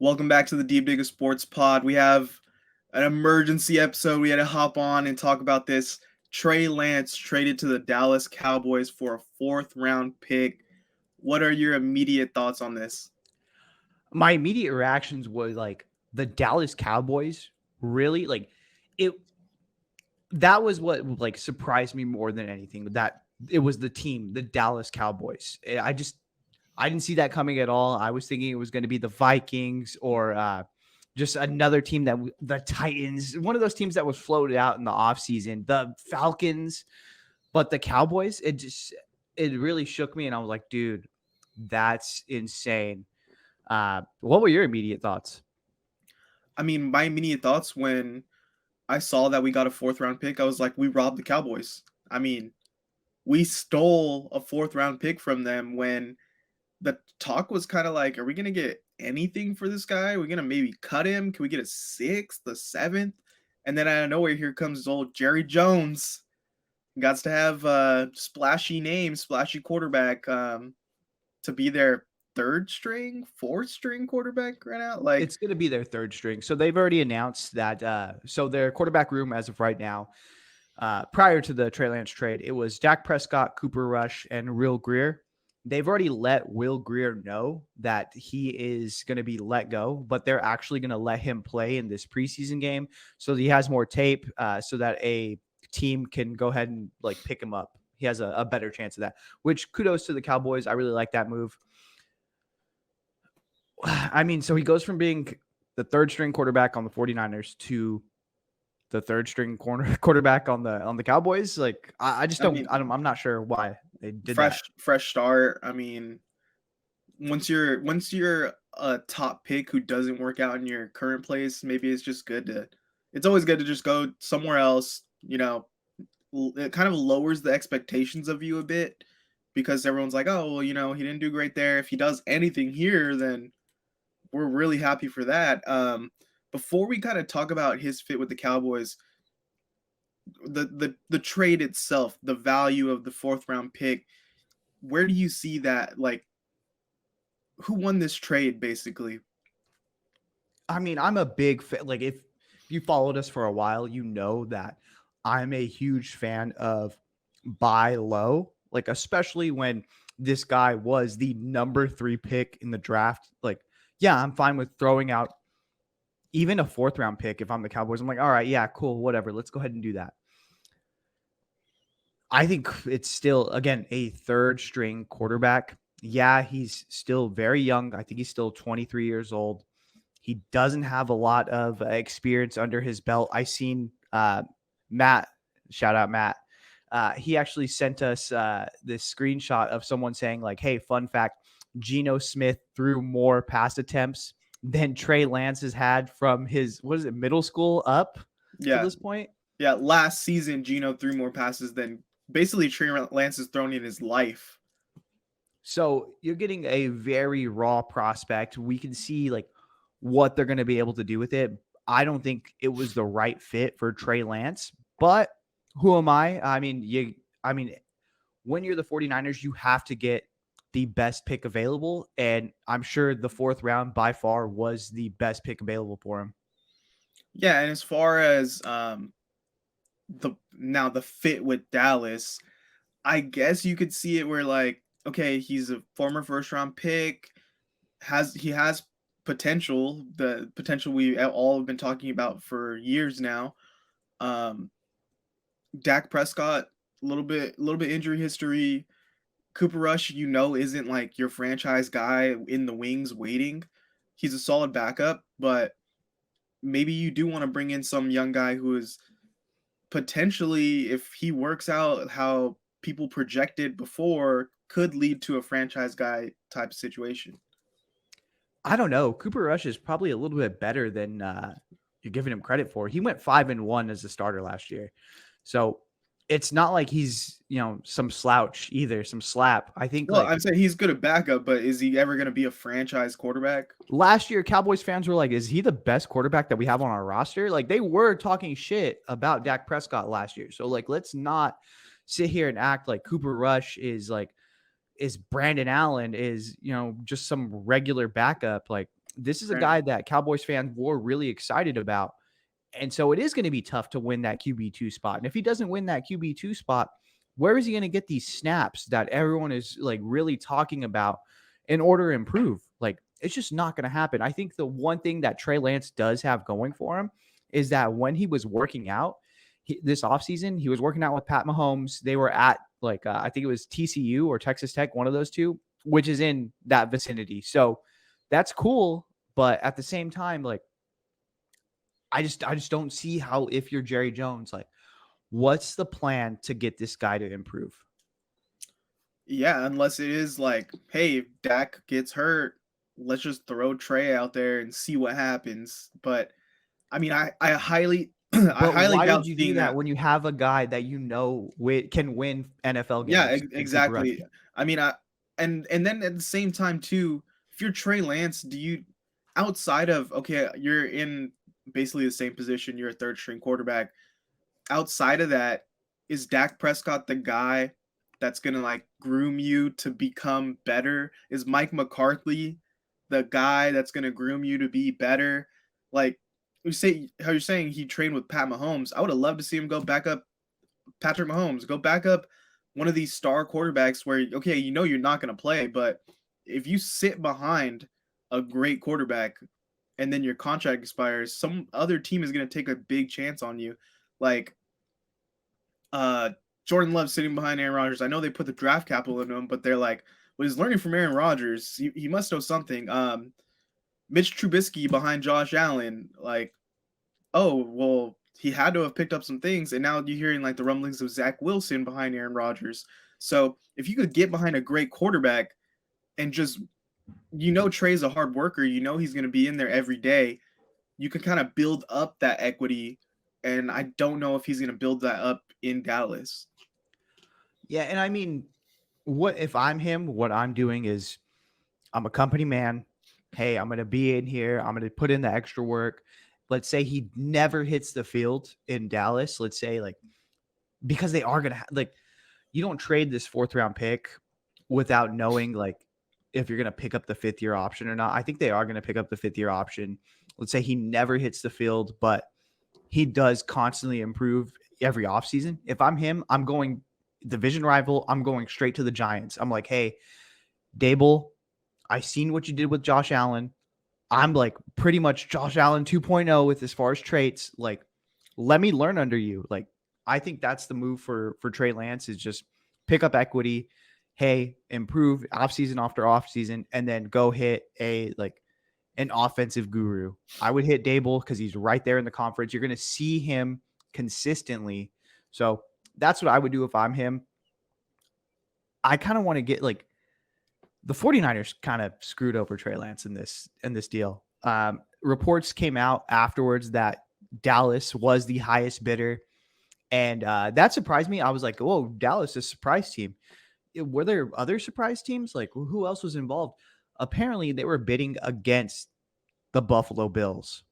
Welcome back to the Deep Digger Sports Pod. We have an emergency episode. We had to hop on and talk about this. Trey Lance traded to the Dallas Cowboys for a fourth-round pick. What are your immediate thoughts on this? My immediate reactions were like the Dallas Cowboys really like it. That was what like surprised me more than anything. That it was the team, the Dallas Cowboys. I didn't see that coming at all. I was thinking it was going to be the Vikings or just another team the Titans, one of those teams that was floated out in the offseason, the Falcons, but the Cowboys, it really shook me. And I was like, dude, that's insane. What were your immediate thoughts? I mean, my immediate thoughts when I saw that we got a fourth-round pick, I was like, we robbed the Cowboys. I mean, we stole a fourth-round pick from them when the talk was kind of like, are we going to get anything for this guy? Are we going to maybe cut him? Can we get a sixth, a seventh? And then out of nowhere, here comes old Jerry Jones. Got to have a splashy name, splashy quarterback to be their third string, fourth string quarterback right now. Like, It's going to be their third string. So they've already announced that. So their quarterback room as of right now, prior to the Trey Lance trade, it was Dak Prescott, Cooper Rush, and Will Greer. They've already let Will Greer know that he is going to be let go, but they're actually going to let him play in this preseason game so that he has more tape, so that a team can go ahead and like pick him up. He has a better chance of that, which kudos to the Cowboys. I really like that move. I mean, so he goes from being the third string quarterback on the 49ers to the third string quarterback on the Cowboys. Like, I just don't, I'm not sure why they did that. Fresh start. I mean, once you're a top pick who doesn't work out in your current place, maybe it's always good to just go somewhere else. You know, it kind of lowers the expectations of you a bit because everyone's like, oh, well, he didn't do great there. If he does anything here, then we're really happy for that. Before we kind of talk about his fit with the Cowboys, the trade itself, the value of the fourth-round pick, where do you see that? Like, who won this trade, basically? I mean, I'm a big fan. Like, if you followed us for a while, you know that I'm a huge fan of buy low, like, especially when this guy was the number 3 pick in the draft. Like, yeah, I'm fine with throwing out even a fourth-round pick if I'm the Cowboys. I'm like, all right, yeah, cool, whatever. Let's go ahead and do that. I think it's still, again, a third-string quarterback. Yeah, he's still very young. I think he's still 23 years old. He doesn't have a lot of experience under his belt. I seen Matt, shout out Matt. He actually sent us this screenshot of someone saying like, hey, fun fact, Geno Smith threw more pass attempts than Trey Lance has had from his, middle school up to this point? Yeah, last season, Geno threw more passes than basically Trey Lance has thrown in his life. So you're getting a very raw prospect. We can see like what they're going to be able to do with it. I don't think it was the right fit for Trey Lance, but who am I? I mean, when you're the 49ers, you have to get the best pick available. And I'm sure the fourth round by far was the best pick available for him. Yeah. And as far as the fit with Dallas, I guess you could see it where like, okay, he's a former first round pick, he has potential, the potential we all have been talking about for years now. Dak Prescott, a little bit injury history. Cooper Rush, isn't like your franchise guy in the wings waiting. He's a solid backup, but maybe you do want to bring in some young guy who is potentially, if he works out how people projected before, could lead to a franchise guy type of situation. I don't know. Cooper Rush is probably a little bit better than you're giving him credit for. He went 5-1 as a starter last year. So it's not like he's, some slouch either, some slap. I think I'm saying he's good at backup, but is he ever going to be a franchise quarterback? Last year, Cowboys fans were like, is he the best quarterback that we have on our roster? Like, they were talking shit about Dak Prescott last year. So, like, let's not sit here and act like Cooper Rush is Brandon Allen is, just some regular backup. Like, this is a Granted. guy that Cowboys fans were really excited about. And so it is going to be tough to win that QB2 spot. And if he doesn't win that QB2 spot, where is he going to get these snaps that everyone is like really talking about in order to improve? Like, it's just not going to happen. I think the one thing that Trey Lance does have going for him is that when he was working out this offseason, he was working out with Pat Mahomes. They were at like, I think it was TCU or Texas Tech, one of those two, which is in that vicinity. So that's cool. But at the same time, like, I just don't see how, if you're Jerry Jones, like, what's the plan to get this guy to improve? Yeah, unless it is like, hey, if Dak gets hurt, let's just throw Trey out there and see what happens. But I mean, I highly I But highly why would doubt you do seeing that that. when you have a guy that can win NFL Yeah, games in Cooper Rush? exactly. I mean, and then at the same time too, if you're Trey Lance, do you outside of okay, you're in basically the same position, you're a third string quarterback. Outside of that, is Dak Prescott the guy that's gonna like groom you to become better? Is Mike McCarthy the guy that's gonna groom you to be better? Like you say, how you're saying he trained with Pat Mahomes. I would have loved to see him go back up Patrick Mahomes, go back up one of these star quarterbacks where okay, you know you're not gonna play, but if you sit behind a great quarterback and then your contract expires, some other team is gonna take a big chance on you. Like uh Jordan Love sitting behind Aaron Rodgers. I know they put the draft capital into him, but they're like, well, he's learning from Aaron Rodgers. He must know something. Mitch Trubisky behind Josh Allen. Like, oh, well, he had to have picked up some things. And now you're hearing like the rumblings of Zach Wilson behind Aaron Rodgers. So if you could get behind a great quarterback and just, Trey's a hard worker, he's going to be in there every day, you can kind of build up that equity. And I don't know if he's going to build that up in Dallas. Yeah, and I mean, what if I'm him? What I'm doing is I'm a company man. Hey, I'm going to be in here. I'm going to put in the extra work. Let's say he never hits the field in Dallas. Let's say, like, because they are going to like, you don't trade this 4th-round pick without knowing like if you're going to pick up the 5th-year option or not. I think they are going to pick up the 5th-year option. Let's say he never hits the field, but he does constantly improve every offseason. If I'm him, I'm going division rival. I'm going straight to the Giants. I'm like, hey, Dable, I seen what you did with Josh Allen. I'm like pretty much Josh Allen 2.0 with as far as traits. Like, let me learn under you. Like, I think that's the move for Trey Lance is just pick up equity. Hey, improve offseason after offseason, and then go hit an offensive guru. I would hit Dable because he's right there in the conference. You're going to see him consistently. So that's what I would do if I'm him. I kind of want to get like the 49ers kind of screwed over Trey Lance in this deal. Reports came out afterwards that Dallas was the highest bidder. And that surprised me. I was like, whoa, Dallas is a surprise team. Were there other surprise teams? Like, who else was involved? Apparently, they were bidding against the Buffalo Bills,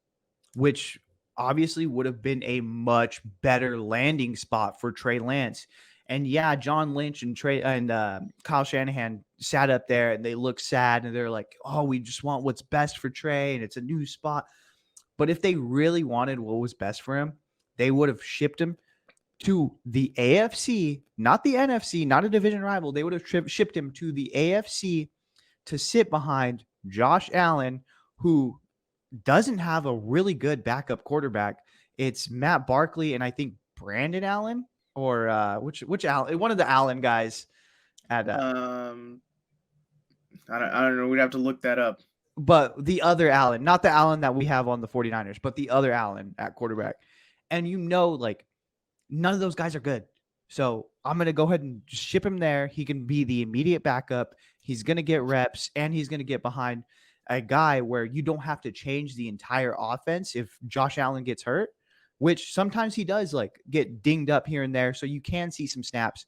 which obviously would have been a much better landing spot for Trey Lance. And yeah, John Lynch and Kyle Shanahan sat up there and they look sad and they're like, oh, we just want what's best for Trey and it's a new spot. But if they really wanted what was best for him, they would have shipped him to the AFC, not the NFC, not a division rival. They would have shipped him to the AFC to sit behind Josh Allen, who doesn't have a really good backup quarterback. It's Matt Barkley and I think Brandon Allen or which Allen, one of the Allen guys at I don't know. We'd have to look that up. but the other Allen, not the Allen that we have on the 49ers, but the other Allen at quarterback. And like none of those guys are good. So I'm going to go ahead and just ship him there. He can be the immediate backup. He's going to get reps and he's going to get behind a guy where you don't have to change the entire offense if Josh Allen gets hurt, which sometimes he does like get dinged up here and there. So you can see some snaps,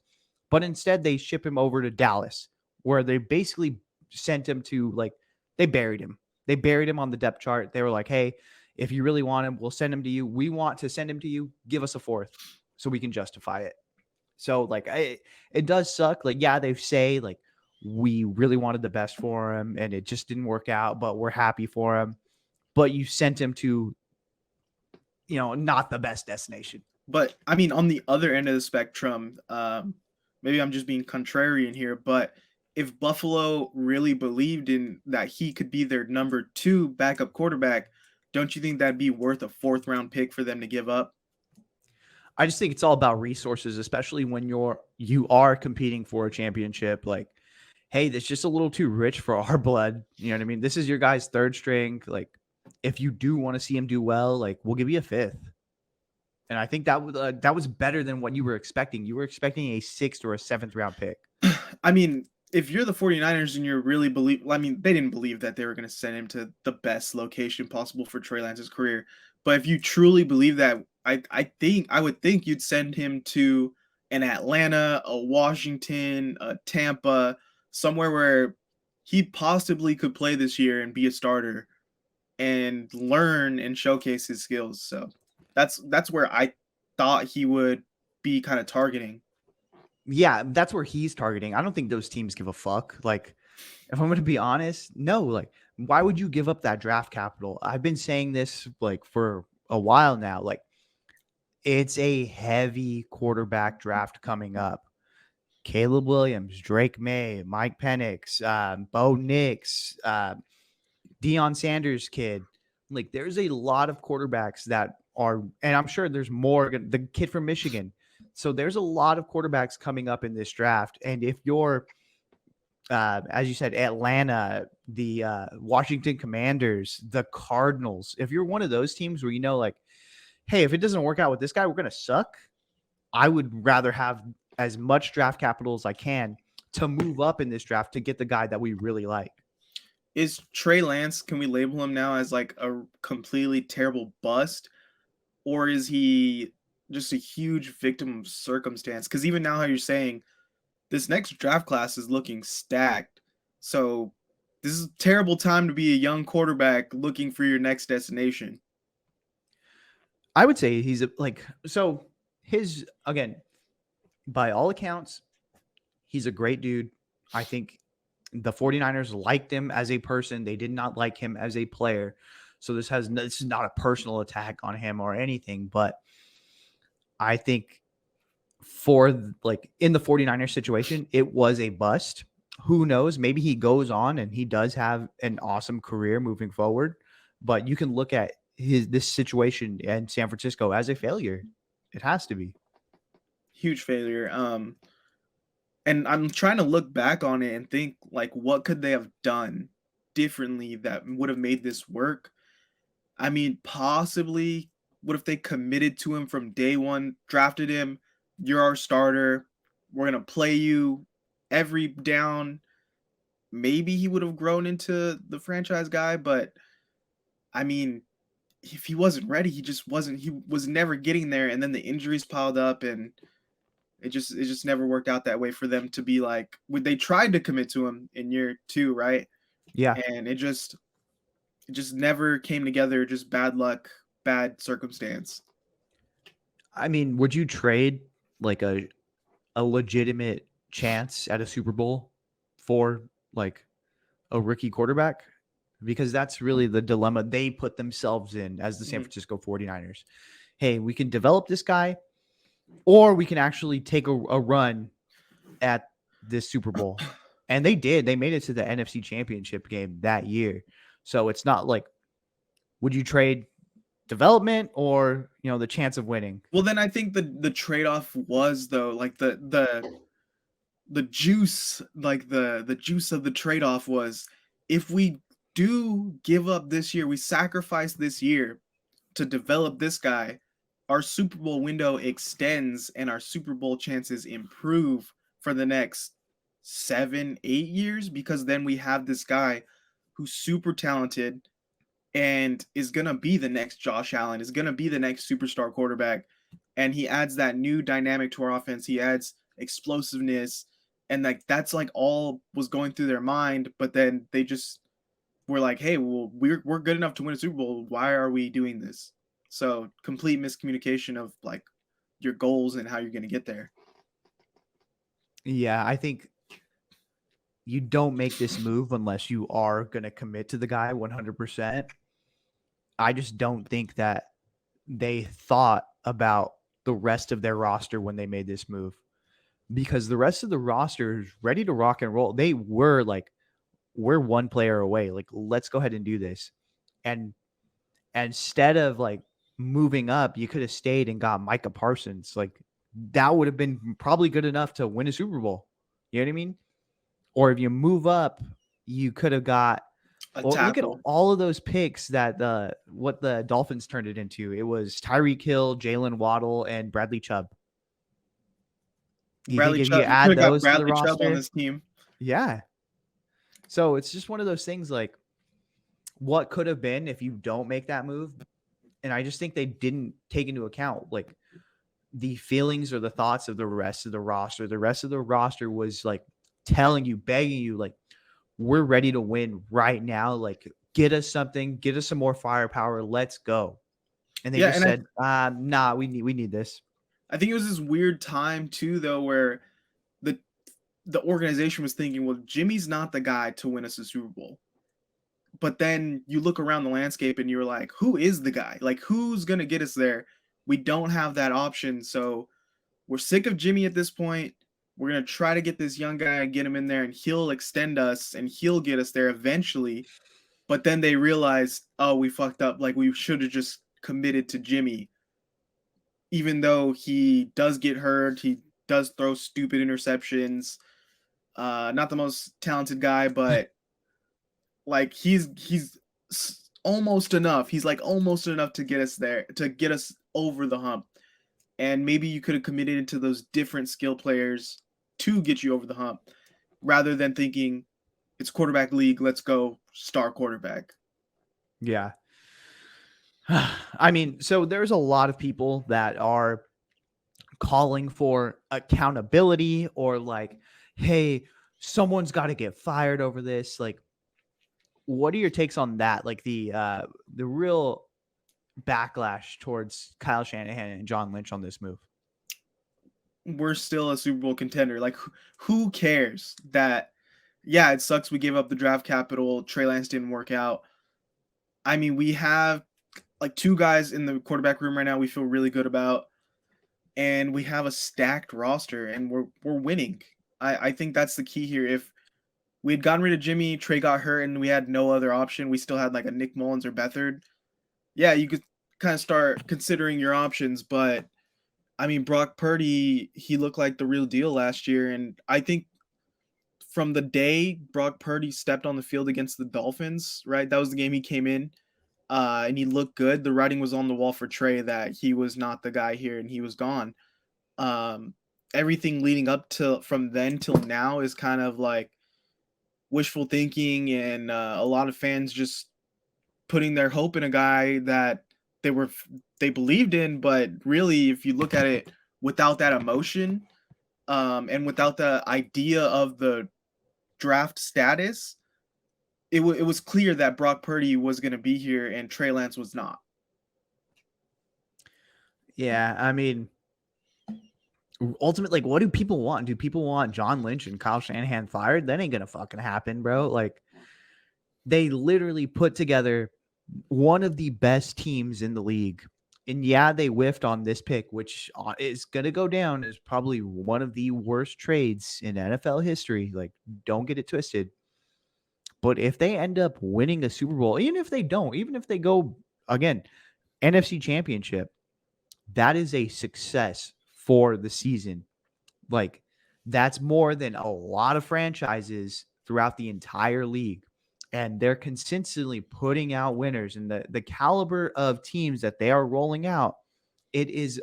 but instead they ship him over to Dallas where they basically sent him to they buried him. They buried him on the depth chart. They were like, hey, if you really want him, we'll send him to you. We want to send him to you. Give us a 4th so we can justify it. So it does suck. Like, yeah, they say like, we really wanted the best for him and it just didn't work out, but we're happy for him. But you sent him to, not the best destination. But I mean, on the other end of the spectrum, maybe I'm just being contrarian here, but if Buffalo really believed in that he could be their number 2 backup quarterback, don't you think that'd be worth a 4th round pick for them to give up? I just think it's all about resources, especially when you are competing for a championship. Like, hey, that's just a little too rich for our blood. You know what I mean? This is your guy's third string. Like, if you do want to see him do well, like we'll give you a 5th. And I think that was better than what you were expecting. You were expecting a 6th or a 7th round pick. I mean, if you're the 49ers and you're really I mean, they didn't believe that they were going to send him to the best location possible for Trey Lance's career. But if you truly believe that, I would think you'd send him to an Atlanta, a Washington, a Tampa, somewhere where he possibly could play this year and be a starter and learn and showcase his skills. So that's where I thought he would be kind of targeting. Yeah, that's where he's targeting. I don't think those teams give a fuck. Like, if I'm going to be honest, no. Like, why would you give up that draft capital? I've been saying this like for a while now. Like, it's a heavy quarterback draft coming up. Caleb Williams, Drake May, Mike Penix, Bo Nix, Deion Sanders kid. Like, there's a lot of quarterbacks that are, and I'm sure there's more. The kid from Michigan. So there's a lot of quarterbacks coming up in this draft. And if you're, as you said, Atlanta, the Washington Commanders, the Cardinals, if you're one of those teams where like, hey, if it doesn't work out with this guy, we're going to suck. I would rather have as much draft capital as I can to move up in this draft to get the guy that we really like. Is Trey Lance, can we label him now as like a completely terrible bust? Or is he just a huge victim of circumstance? Because even now, how you're saying this next draft class is looking stacked. So this is a terrible time to be a young quarterback looking for your next destination. I would say he's again, by all accounts, he's a great dude. I think the 49ers liked him as a person. They did not like him as a player. So this is not a personal attack on him or anything, but I think in the 49ers situation, it was a bust. Who knows? Maybe he goes on and he does have an awesome career moving forward, but you can look at this situation in San Francisco as a failure. It has to be. Huge failure. And I'm trying to look back on it and think like what could they have done differently that would have made this work? I mean, possibly what if they committed to him from day one, drafted him, you're our starter, we're going to play you every down. Maybe he would have grown into the franchise guy, but I mean, if he wasn't ready, he was never getting there, and then the injuries piled up, and it just never worked out that way for them to be like when they tried to commit to him in year 2, right? Yeah. And it just never came together, just bad luck, bad circumstance. I mean, would you trade like a legitimate chance at a Super Bowl for like a rookie quarterback? Because that's really the dilemma they put themselves in as the San Francisco 49ers. Hey, we can develop this guy, or we can actually take a run at this Super Bowl. And they did. They made it to the NFC Championship game that year. So it's not like, would you trade development or, the chance of winning? Well, then I think the trade-off was though like the juice, like the juice of the trade-off was if we do give up this year, we sacrifice this year to develop this guy, our Super Bowl window extends and our Super Bowl chances improve for the next 7, 8 years because then we have this guy who's super talented and is going to be the next Josh Allen, is going to be the next superstar quarterback. And he adds that new dynamic to our offense. He adds explosiveness. And like that's like all was going through their mind. But then they just were like, hey, well, we're good enough to win a Super Bowl. Why are we doing this? So complete miscommunication of like your goals and how you're going to get there. Yeah, I think you don't make this move unless you are going to commit to the guy 100%. I just don't think that they thought about the rest of their roster when they made this move, because the rest of the roster is ready to rock and roll. They were like, we're one player away. Like, let's go ahead and do this. And instead of like moving up, you could have stayed and got Micah Parsons. Like, that would have been probably good enough to win a Super Bowl. You know what I mean? Or if you move up, you could have got. A Well, look at tackle. all of those picks that what the Dolphins turned it into. It was Tyreek Hill, Jalen Waddle, and Bradley Chubb. You think Bradley if you Chubb. You could add have got those to the Bradley Chubb on roster, this team. yeah. So it's just one of those things like what could have been if you don't make that move. And I just think they didn't take into account like the feelings or the thoughts of the rest of the roster. The rest of the roster was like telling you, begging you, like, we're ready to win right now. Like, get us something, get us some more firepower. Let's go. And they Yeah, just and said, nah, we need this. I think it was this weird time too, though, where the the organization was thinking, well, Jimmy's not the guy to win us a Super Bowl. But then you look around the landscape and you're like, who is the guy? Like, who's gonna get us there? We don't have that option, so we're sick of Jimmy at this point. We're gonna try to get this young guy and get him in there, and he'll extend us and he'll get us there eventually. But then they realized, oh, we fucked up. Like, we should have just committed to Jimmy, even though he does get hurt. He does throw stupid interceptions. Not the most talented guy, but like he's almost enough. He's like almost enough to get us there, to get us over the hump. And maybe you could have committed to those different skill players to get you over the hump, rather than thinking it's quarterback league. Let's go star quarterback. Yeah. I mean, so there's a lot of people that are calling for accountability or like, hey, someone's got to get fired over this. Like, what are your takes on that? Like the real backlash towards Kyle Shanahan and John Lynch on this move. We're still a Super Bowl contender. Like, who cares that? Yeah, it sucks we gave up the draft capital. Trey Lance didn't work out. I mean, we have like two guys in the quarterback room right now we feel really good about, and we have a stacked roster, and we're winning. I think that's the key here. If we had gotten rid of Jimmy, Trey got hurt, and we had no other option, we still had like a Nick Mullins or Beathard. Yeah, you could kind of start considering your options, but I mean, Brock Purdy, he looked like the real deal last year, and I think from the day Brock Purdy stepped on the field against the Dolphins, right? That was the game he came in, and he looked good. The writing was on the wall for Trey that he was not the guy here, and he was gone. Um, Everything leading up to from then till now is kind of like wishful thinking, and a lot of fans just putting their hope in a guy that they believed in, but really, if you look at it without that emotion, and without the idea of the draft status, it was clear that Brock Purdy was going to be here and Trey Lance was not. Yeah, I mean, ultimately, like, what do people want? Do people want John Lynch and Kyle Shanahan fired? That ain't gonna fucking happen, bro. Like, they literally put together one of the best teams in the league. And yeah, they whiffed on this pick, which is going to go down as probably one of the worst trades in NFL history. Like, don't get it twisted. But if they end up winning a Super Bowl, even if they don't, even if they go, again, NFC Championship, that is a success for the season. Like, that's more than a lot of franchises throughout the entire league. And they're consistently putting out winners, and the caliber of teams that they are rolling out, it's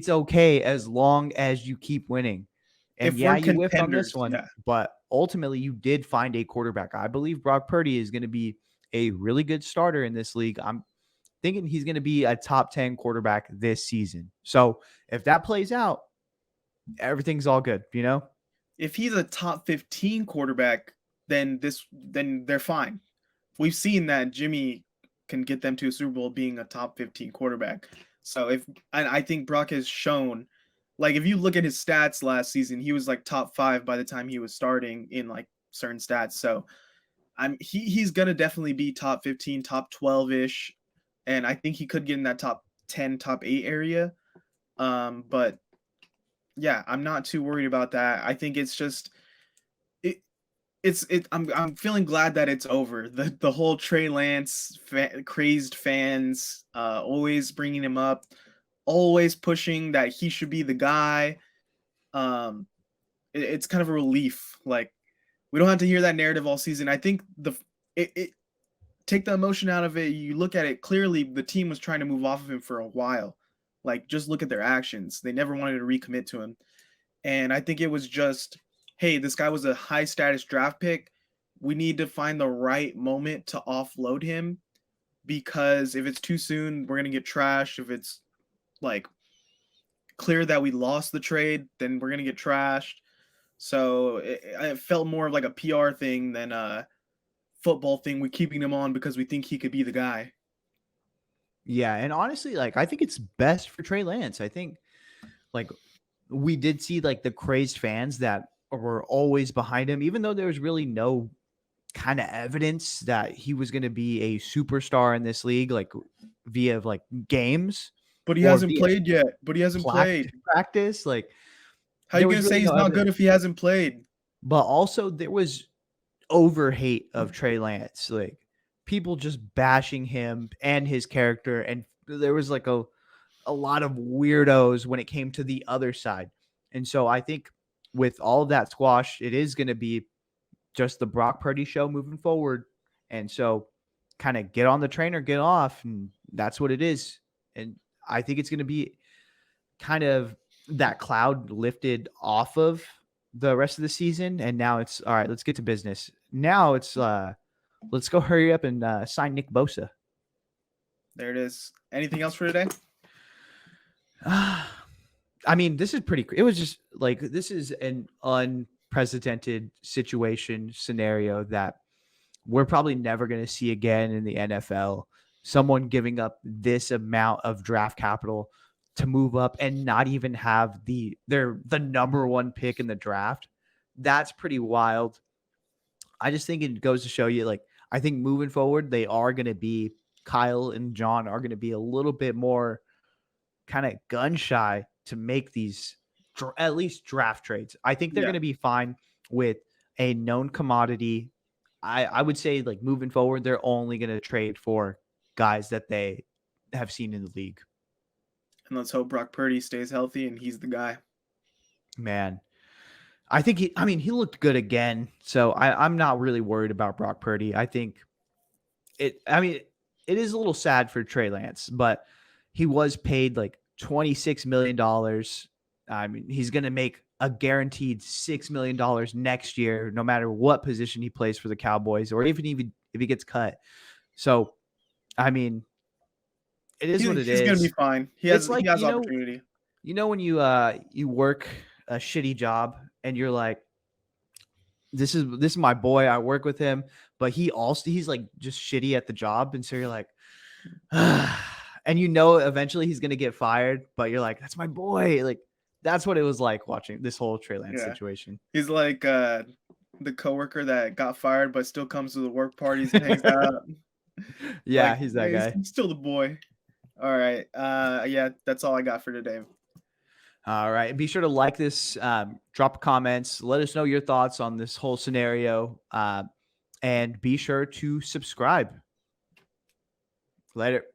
okay as long as you keep winning. And If yeah, we're you whiffed on this contenders, one, yeah. but ultimately you did find a quarterback. I believe Brock Purdy is going to be a really good starter in this league. I'm thinking he's going to be a top 10 quarterback this season. So if that plays out, everything's all good, you know? If he's a top 15 quarterback, then they're fine. We've seen that Jimmy can get them to a Super Bowl being a top 15 quarterback. So I think Brock has shown, like, if you look at his stats last season, he was like top 5 by the time he was starting in like certain stats. So he's gonna definitely be top 15, top 12 ish, and I think he could get in that top 10, top 8 area. But yeah, I'm not too worried about that. I think it's just it. I'm feeling glad that it's over. The whole Trey Lance crazed fans, always bringing him up, always pushing that he should be the guy. It's kind of a relief. Like, we don't have to hear that narrative all season. I think it take the emotion out of it. You look at it clearly. The team was trying to move off of him for a while. Like, just look at their actions. They never wanted to recommit to him, and I think it was just, hey, this guy was a high status draft pick. We need to find the right moment to offload him, because if it's too soon, we're gonna get trashed. If it's like clear that we lost the trade, then we're gonna get trashed. So it felt more of like a PR thing than a football thing. We're keeping him on because we think he could be the guy. Yeah, and honestly, like I think it's best for Trey Lance. I think like we did see like the crazed fans that were always behind him, even though there was really no kind of evidence that he was going to be a superstar in this league, like via like games But he or hasn't via played yet. But he hasn't played. practice. Like, How you there was gonna really say he's no not evidence. good if he hasn't played? But also there was over hate of Trey Lance, like people just bashing him and his character, and there was like a lot of weirdos when it came to the other side. And so I think with all of that squash, it is going to be just the Brock Purdy show moving forward. And so kind of get on the train or get off, and that's what it is. And I think it's going to be kind of that cloud lifted off of the rest of the season, and now it's all right, let's get to business. Now it's let's go hurry up and sign Nick Bosa. There it is. Anything else for today? I mean, this is pretty. It was just like this is an unprecedented situation scenario that we're probably never going to see again in the NFL. Someone giving up this amount of draft capital to move up and not even have the number one pick in the draft. That's pretty wild. I just think it goes to show you, like, I think moving forward, they are going to be Kyle and John are going to be a little bit more kind of gun shy to make these at least draft trades. I think they're Yeah. going to be fine with a known commodity. I would say, like, moving forward, they're only going to trade for guys that they have seen in the league. And let's hope Brock Purdy stays healthy and he's the guy. Man, I think he looked good again. So I'm not really worried about Brock Purdy. I think it is a little sad for Trey Lance, but he was paid like $26 million. I mean, he's going to make a guaranteed $6 million next year, no matter what position he plays for the Cowboys, or even if he gets cut. So, I mean, it is what it is. He's going to be fine. He has opportunity. You know, when you work a shitty job and you're like, this is my boy, I work with him, but he's like just shitty at the job. And so you're like, and you know, eventually he's going to get fired, but you're like, that's my boy. Like, that's what it was like watching this whole Trey Lance situation. He's like the coworker that got fired, but still comes to the work parties and hangs out. Yeah, like, he's that guy. He's still the boy. All right. Yeah, that's all I got for today. All right. Be sure to like this, drop comments, let us know your thoughts on this whole scenario, and be sure to subscribe. Later.